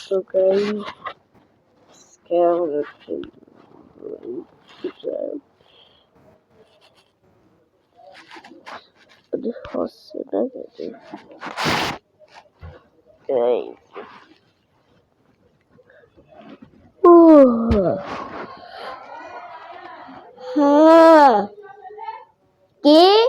Okay. Skeleton. The horse negative. Okay. हाँ के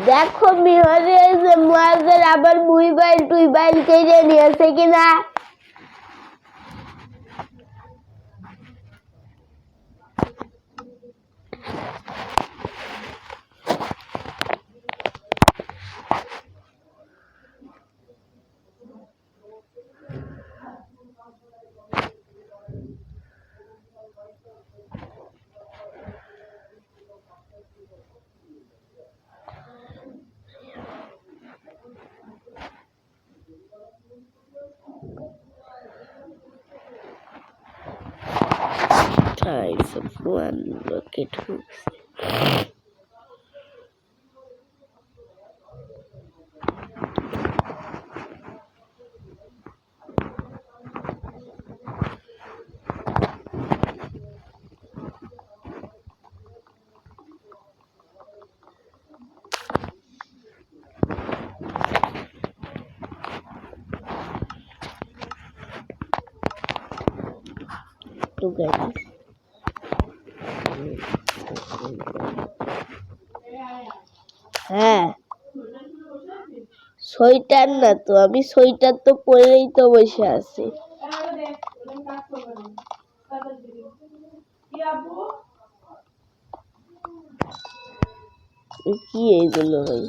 देखो मिहरे से मुआजर आबर मुईबाइल टुईबाइल केजे नियसे किना Types of one rocket hooks. To guys. হ্যাঁ সোয়েটার না তো আমি সোয়েটার তো পরেই তো বসে আছি কি এইগুলো ভাই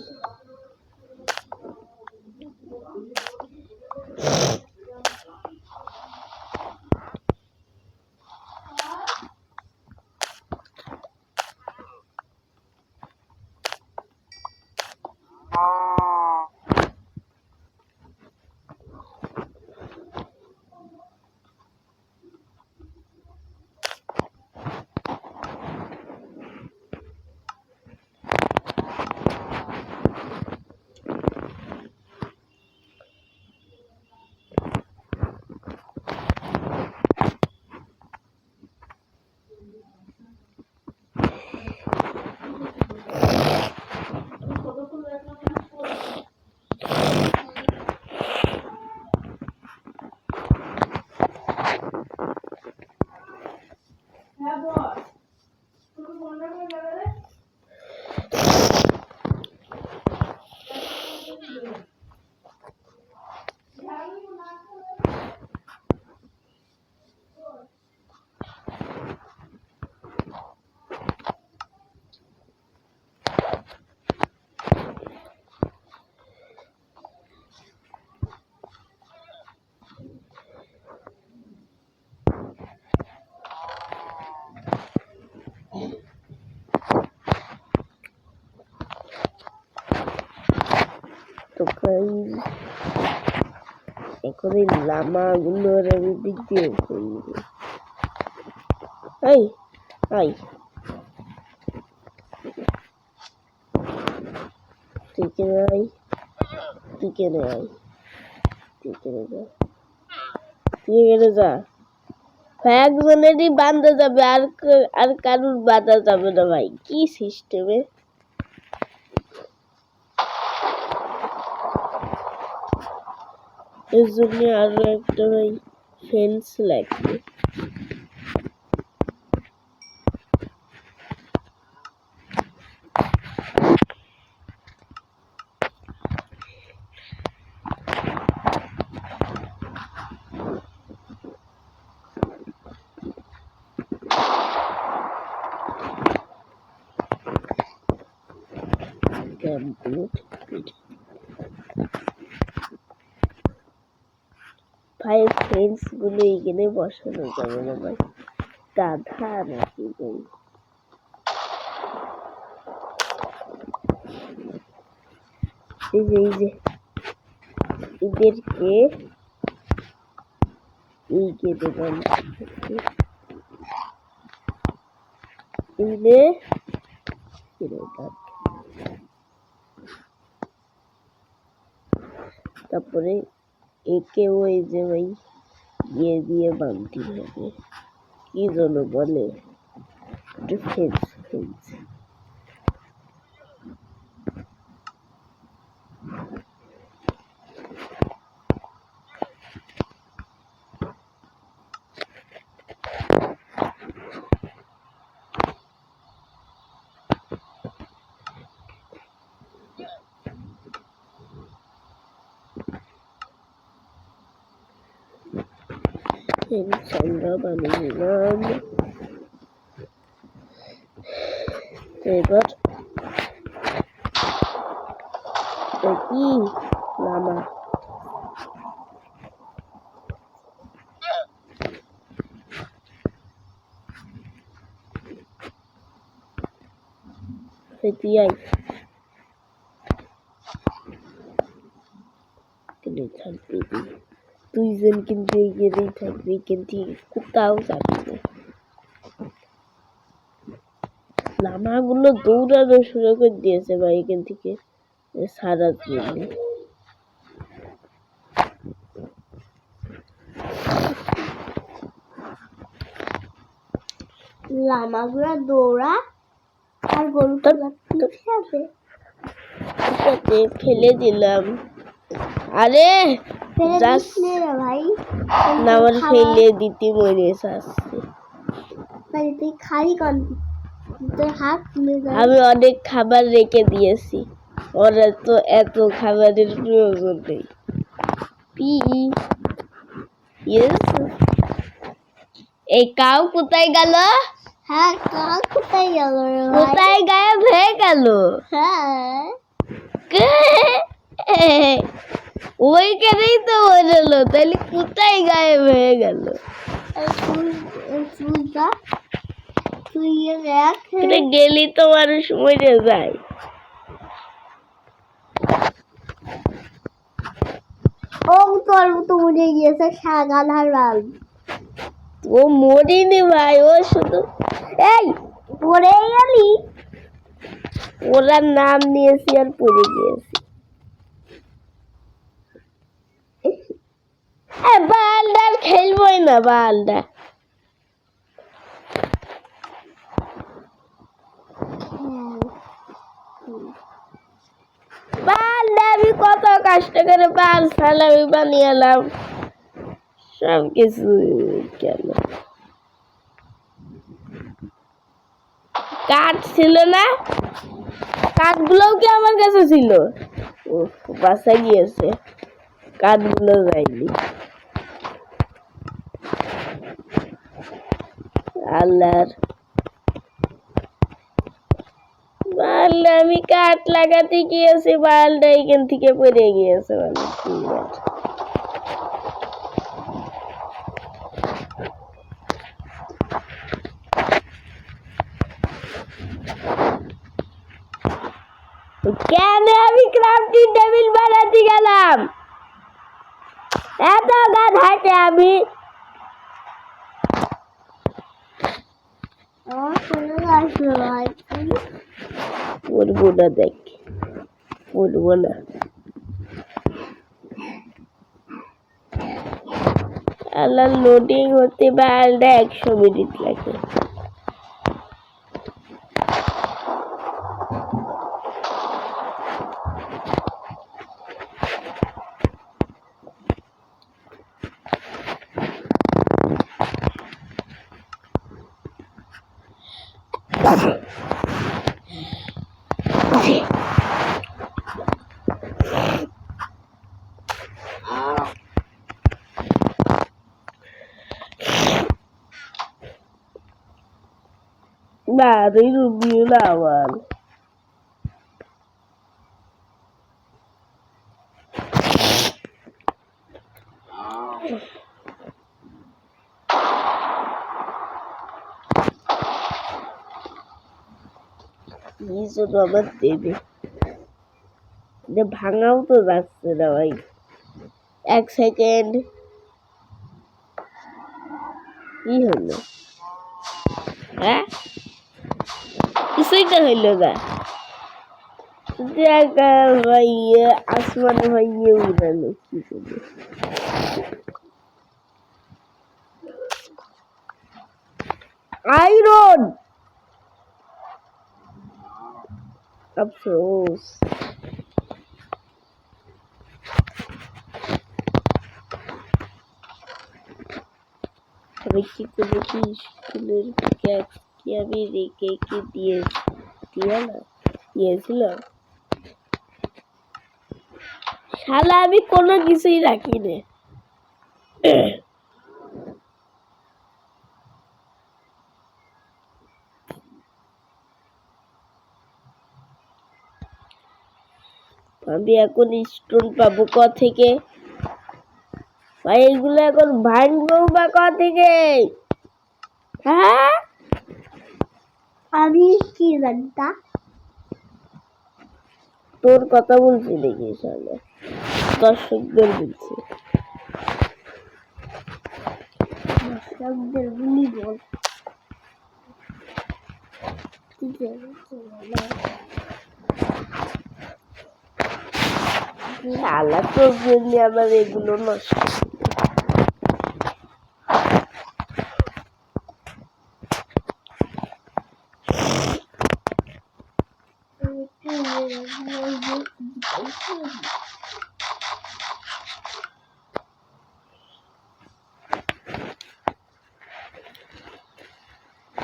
তো গাইস এখন এই লামাগুলোর আমি দিক দিয়ে ফেলবো এই এই তুই কেনে আই তুই কেনে আই তুই কেনে যা তুই কেনে যা একজনেরই বান্ধা যাবে আর কারুর বাঁধা যাবে না ভাই কি সিস্টেমে এর জন্য আরো একটা ভাই ফেন্স লাগবে ভাই ফেন্স গুলো এখানে বসানো যাবে না ভাই গাধা নাকি ভাই? এই যে এদেরকে এই কেটে দেন তারপরে একে ওই যে ভাই ইয়ে দিয়ে বাঁধতে হবে, কি জন্য বলে ফেন্স ফেন্স। আমরা বানিয়ে নিলাম। এবার কি লামা ফেতিয়াই থাকবে, দুইজন কিন্তু এগিয়েই থাকবে, কিন্তু কোথাও যাবে না। লামাগুলো দৌড়ানো শুরু করে দিয়েছে ভাই এখান থেকে সারার জন্য। লামাগুলো দৌড়া আর গরুটা ফেলে দিলাম। আরে ভাই না, আমার ফেলে দিতে মনে আসছে। আমি অনেক খাবার রেখে দিয়েছি, ওরা তো এত খাবারের প্রয়োজন নেই। এই কাউ কোথায় গেল? হ্যাঁ, কাউ কোথায় গেল? কোথায় গায়েব হয়ে গেল? হ্যাঁ, ওইখানেই তো বললো, তাহলে কোথায় গায়েব হয়ে গেল? গেলি তো মানুষ মরে যায়। ও তোর তো মরে গিয়েছে সাগাধার বাল। ও মরিনি ভাই, ও শুধু এই পড়ে গেলি, ওরা নাম নিয়েছি আর পড়ে গিয়েছি। বালদার খেলবই না, বালদা আমি কত কষ্ট করে বাল সালামি বানিয়ে এলাম, সব কিছু গেল। কাঠ ছিল না, কাঠগুলোও কি আমার কাছে ছিল? বাসা গিয়েছে, কাঠগুলো যায়নি। আল্লাহর বালটা আমি কাঠ লাগাতে গিয়েছি, বালটা এখান থেকে পড়ে গিয়েছে। কেন আমি ক্রাফটিং টেবিল বানাতে গেলাম? এত গাধাতে আমি পড়বো না, দেখ পড়বো না। আল্লাহ লোডিং হতে বালটা 100 মিনিট লাগে। Baru review lawan. কিছু তো আবার দেবে, ভাঙাও তো যাচ্ছে না ভাই। 1 সেকেন্ড, কি হলো? হ্যাঁ, কিছুই তো হইলো না। জায়গা ভাই আসমানে ভাই উড়ালো কি করবে? আয়রন, আফসোস। আমি কি করবো? কি স্কুলের ক্যাচ কি আমি রেখে কি দিয়েছিলাম? শালা আমি কোনো কিছুই রাখি না। আমি এখন স্টোন পাবো থেকে? ভাই এগুলো এখন ভাঙবো বা থেকে? হ্যাঁ, আমি কি জানতা? তোর কথা বলছি দেখি, সালে দর্শকদের বলছি। দর্শকদের বলি বল, শালা তোর জন্য আবার এগুলো নষ্ট।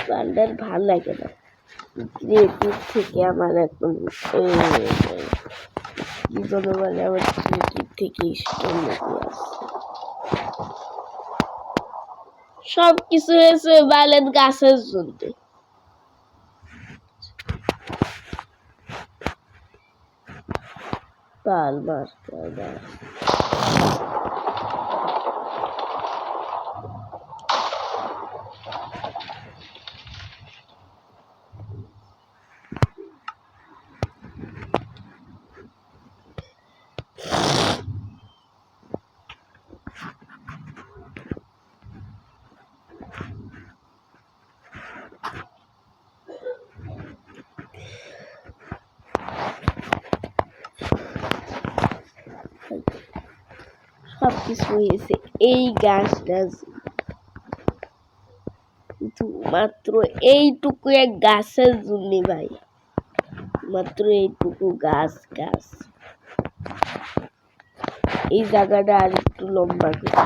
গানটার ভাল লাগে না, ক্রিয়েটিভ থেকে আমার একদম কি জন্য বলে আমার ক্রিয়েটিভ থেকে স্টোন লেগে আসছে। সব কিছু হয়েছে ভায়োলেট গাছের জন্য। পাল মারতে হবে। সবকিছু হয়েছে এই গাছটা, মাত্র এইটুকু এক গাছের জন্য ভাই, মাত্র এইটুকু গাছ। এই জায়গাটা আর একটু লম্বা করে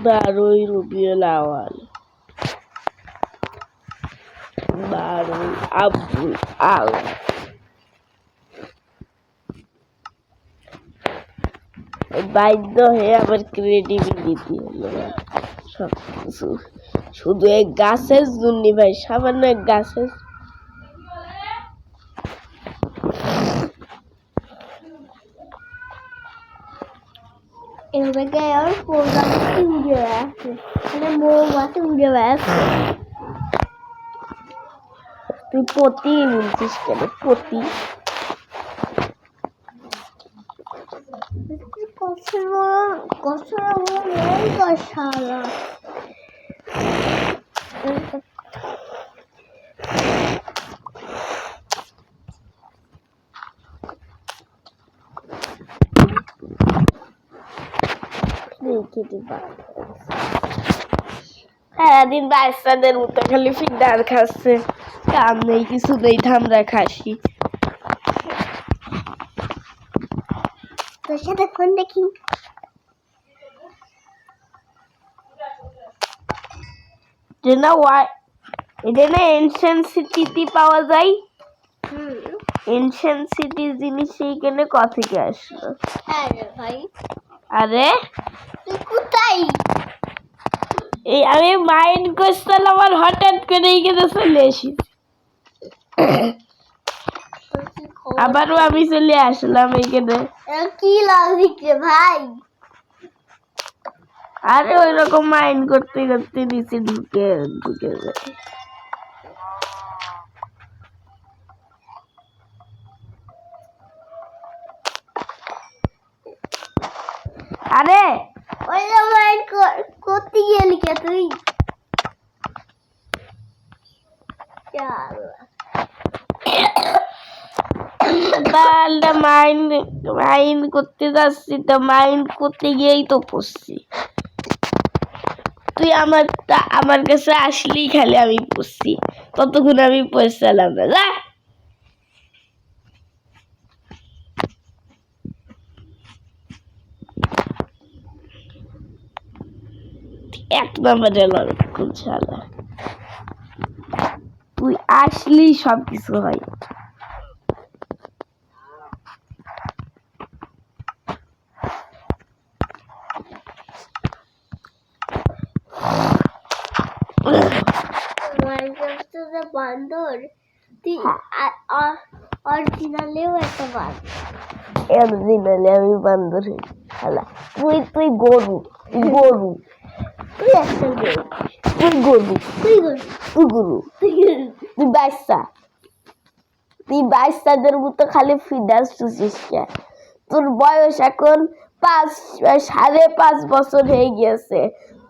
বারোই রবিউল আউয়াল, 12 আব্দুল আউয়াল। বাধ্য হয়ে আবার ক্রিয়েটিভিটি হলো সবকিছু শুধু এক গাছের জন্য ভাই, সামান্য এক গাছের। তুই পতি নিচ্ছিস কেন? পতি সারাদিন বাচ্চাদের মতো খালি ফিডার খাচ্ছে, কাম নেই কিছু নেই, ধামরা খাসি। তোর সাথে ফোন দেখি, এটা না এনশিয়েন্ট সিটিতে পাওয়া যায়। এনশিয়েন্ট সিটি জিনিস এইখানে কোথা থেকে আসলো? হ্যাঁ রে ভাই, আরে তুই কোথায়? এই আমি মাইন্ড করছিলাম আর হঠাৎ করে এখানে চলে আসি আবারও আমি চলে আসলাম এখানে কি লজিক রে ভাই? আরে ওই রকম মাইন্ড করতে করতে নিচে ঢুকে ঢুকে যায় আরে ওই যে মাইন্ড করতে গেলি কে তুই? তাহলে মাইন্ড মাইন্ড করতে যাচ্ছি তো মাইন্ড করতে গিয়েই তো পড়ছি তুই আমার কাছে আসলি খালি আমি পড়ছি ততক্ষণ আমি পড়ছিলাম না যা এক নম্বরে লড়কুল শালা তুই আসলি সবকিছু হয় বান্দর তুই অরিজিনালেও একটা বান্দর অরিজিনালি আমি বান্দর শালা তুই তুই গরু গরু তুই একটা গরু তুই গরু তুই গরু তুই গরু তুই বাচ্চাদের মতো খালি ফিডার চুষিস কে তোর বয়স এখন 5.5 বছর হয়ে গেছে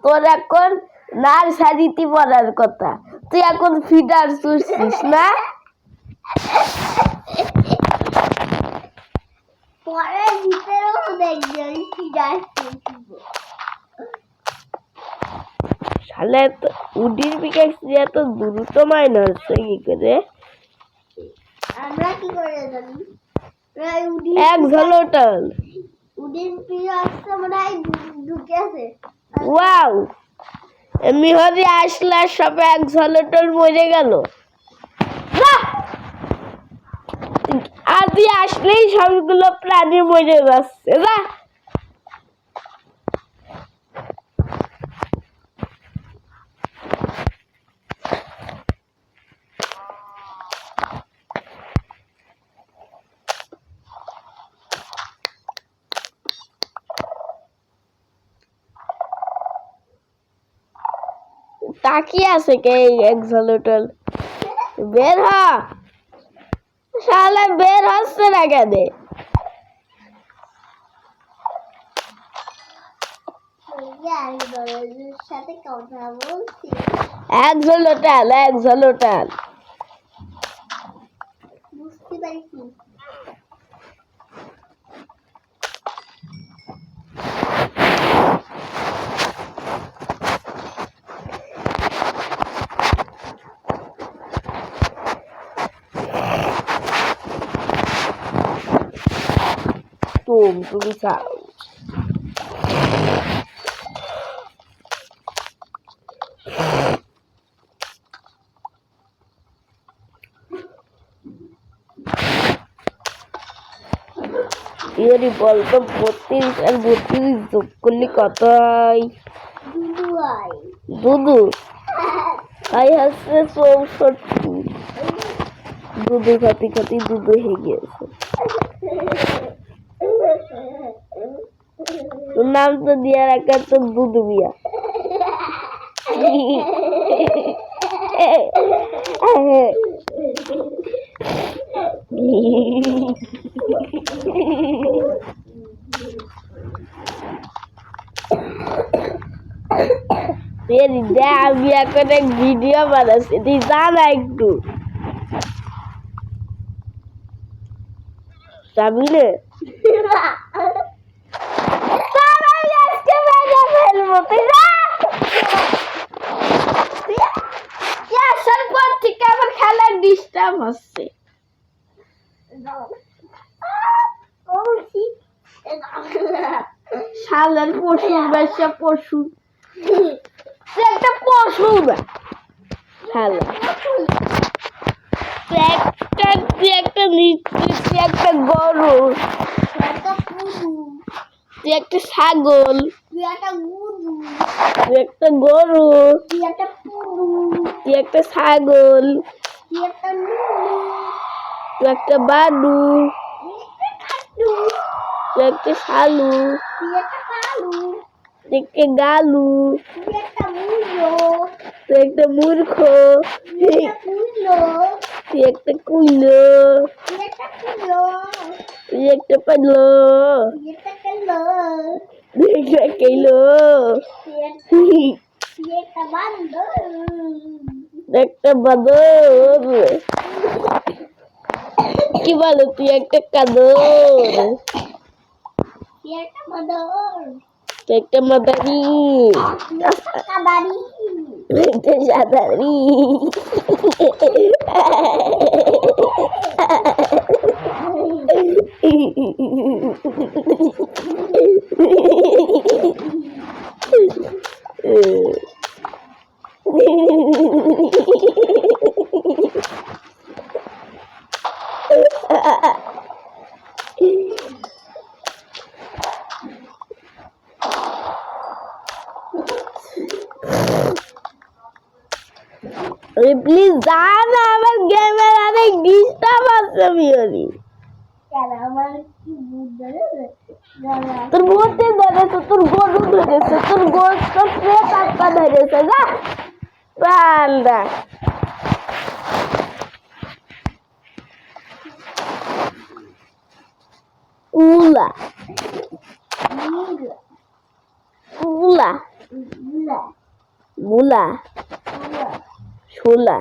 তোর এখন নার্সারিতে পড়ার কথা তুই এখন ফিডার চুষিস না পরে ভিতরেও দেখবি আমি কি যাচ্ছি শালা এত উডির পিকাক্স দিয়ে এত দ্রুত মাইন হচ্ছে কি করে আমরা কি করে জানি এক ঝলটল উডির পিকাক্স মনে হয় ঢুকে আছে ওয়াও এমনি হরি আসলা সব এক ঝলটল মরে গেল আর তুই আসলেই সবগুলো প্রাণী মরে যাচ্ছে না তাকিয়ে আছে কে এক ঝলটল বের হ শালা বের হচ্ছে না কেন সাথে কথা বলছি এক ঝলটল বুঝতে পারছি তুমি চাও এরই বলতো 32 আর 32 যোগ করলে কত হয় দুদু হাই হচ্ছে 64 দুদু খাতি খাতি দুদু হয়ে গিয়েছে তোর নাম তো দিয়া রাখা তো দুদু মিয়া আমি এখন এক ভিডিও বানাচ্ছি তুই জানা একটু যাবি না ফেলবো তুই আসার পর থেকে আমার খেলার ডিস্টার্ব হচ্ছে শালার পশু ব্যবসা পশু একটা পশু না শালা একটা নিচ্ছি একটা গরু তুই একটা ছাগল, তুই একটা গুরু, তুই একটা গরু, তুই একটা পুরু, তুই একটা ছাগল, তুই একটা নুনু, তুই একটা বাদু, তুই একটা কাটু, তুই একটা শালু, তুই একটা কালু, তুই একটা গালু, তুই একটা মুলো, তুই একটা মূর্খ, তুই একটা কুলো, তুই একটা কুলো, তুই একটা কুলো, তুই একটা পালো, তুই একটা কালো, তুই একটা কেলো, তুই একটা বান্দর, একটা বাদর, কি বলো তুই একটা কাদর, তুই একটা বান্দর, তুই একটা মাদারি, তুই একটা কাদারি, তুই একটা সাদারি, প্লিজ যা না, আমার গেমের অনেক ডিস্টার্ব আছে বিয়রি। কেন আমার কি বুঝ ধরে তোর মূর্তি ধরেছে, তোর গরু ধরেছে, তোর গোস্ত প্রেত আত্মা ধরেছে, যা পাল্টা। উলা উলা মুলা শোলা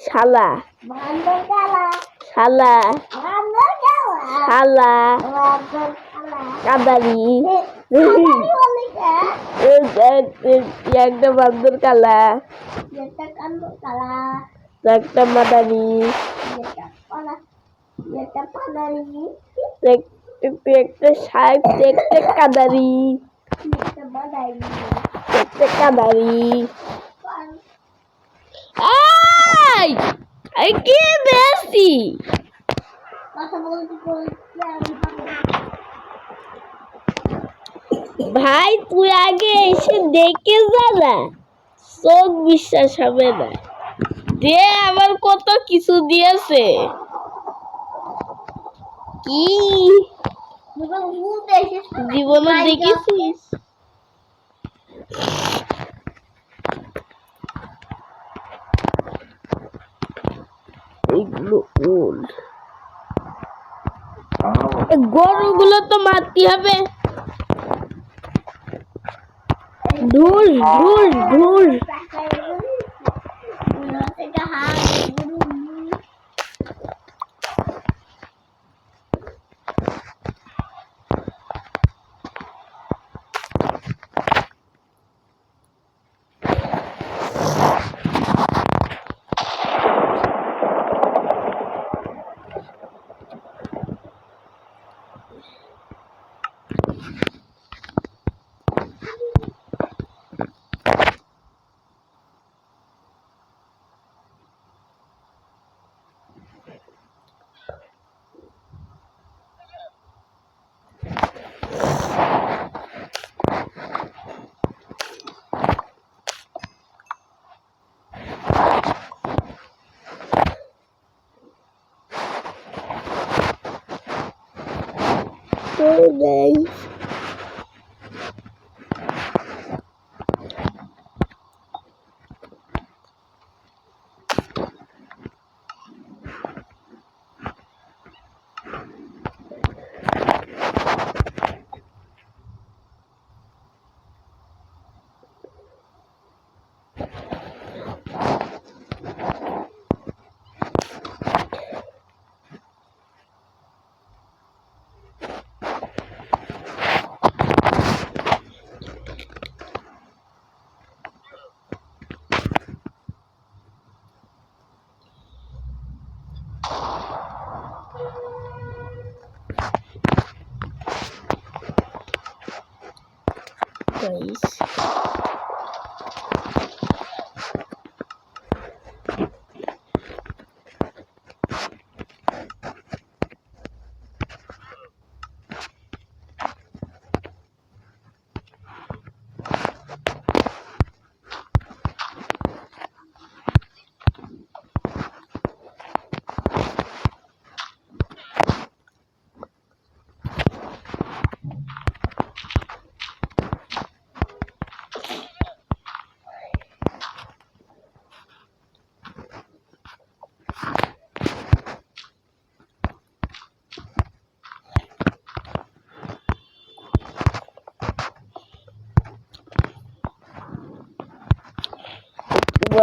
শালা শালা শালা কাদারি একটা বান্দর কালা, একটা মাদারি, একটা সাহেব, একটা কাদারি, একটা কাদারি। এই এই কি বেশি ভাই, তুই আগে এসে দেখে যা না, চোখ বিশ্বাস হবে না। দে আবার কত কিছু দিয়েছে। কি জীবনে দেখেছিস? এগুলো ওল্ড, গরুগুলো তো মারতে হবে। ঢুল ঢুল ঢুল, so nice. Guys,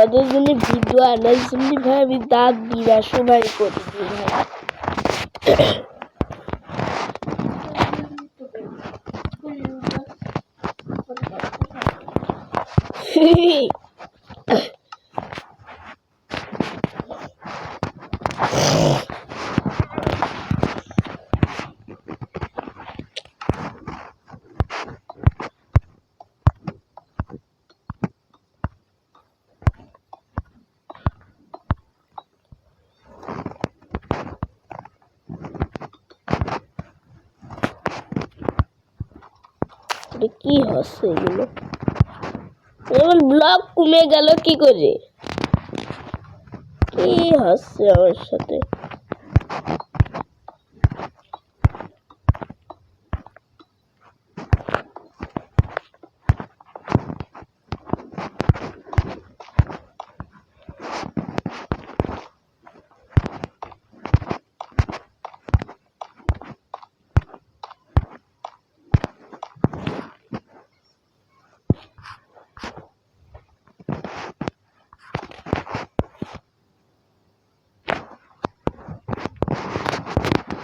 তোমাদের জন্য ভিডিও আনার জন্য ভাই আমি দাঁত দিবা সবাই করে দিই ভাই। কি হচ্ছে এগুলো? এমন ব্লক কমে গেল কি করে? কি হচ্ছে আমার সাথে?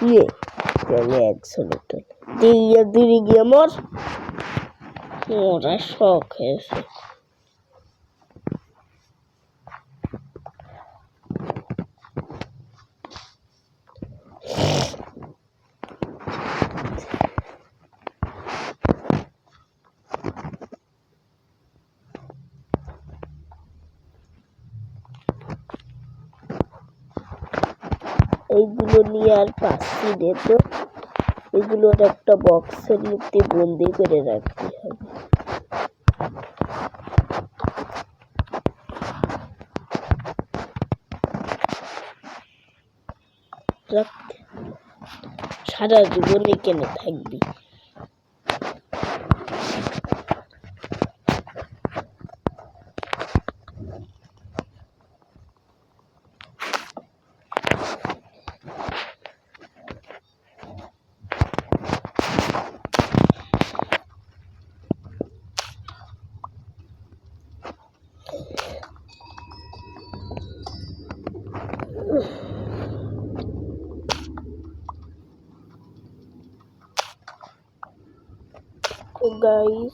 ইয়ে আমি একশো দিয়ে দিদি গিয়ে মোরা শখ হয়েছে। এইগুলো নিয়ে আর পাচ্ছি রে, তো এগুলোর একটা বক্সের মধ্যে বন্দি করে রাখতে হবে। সারা জীবনে কেনে থাকবি। So guys,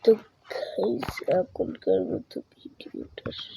তো গাইস এখনকার মতো ভিডিওটা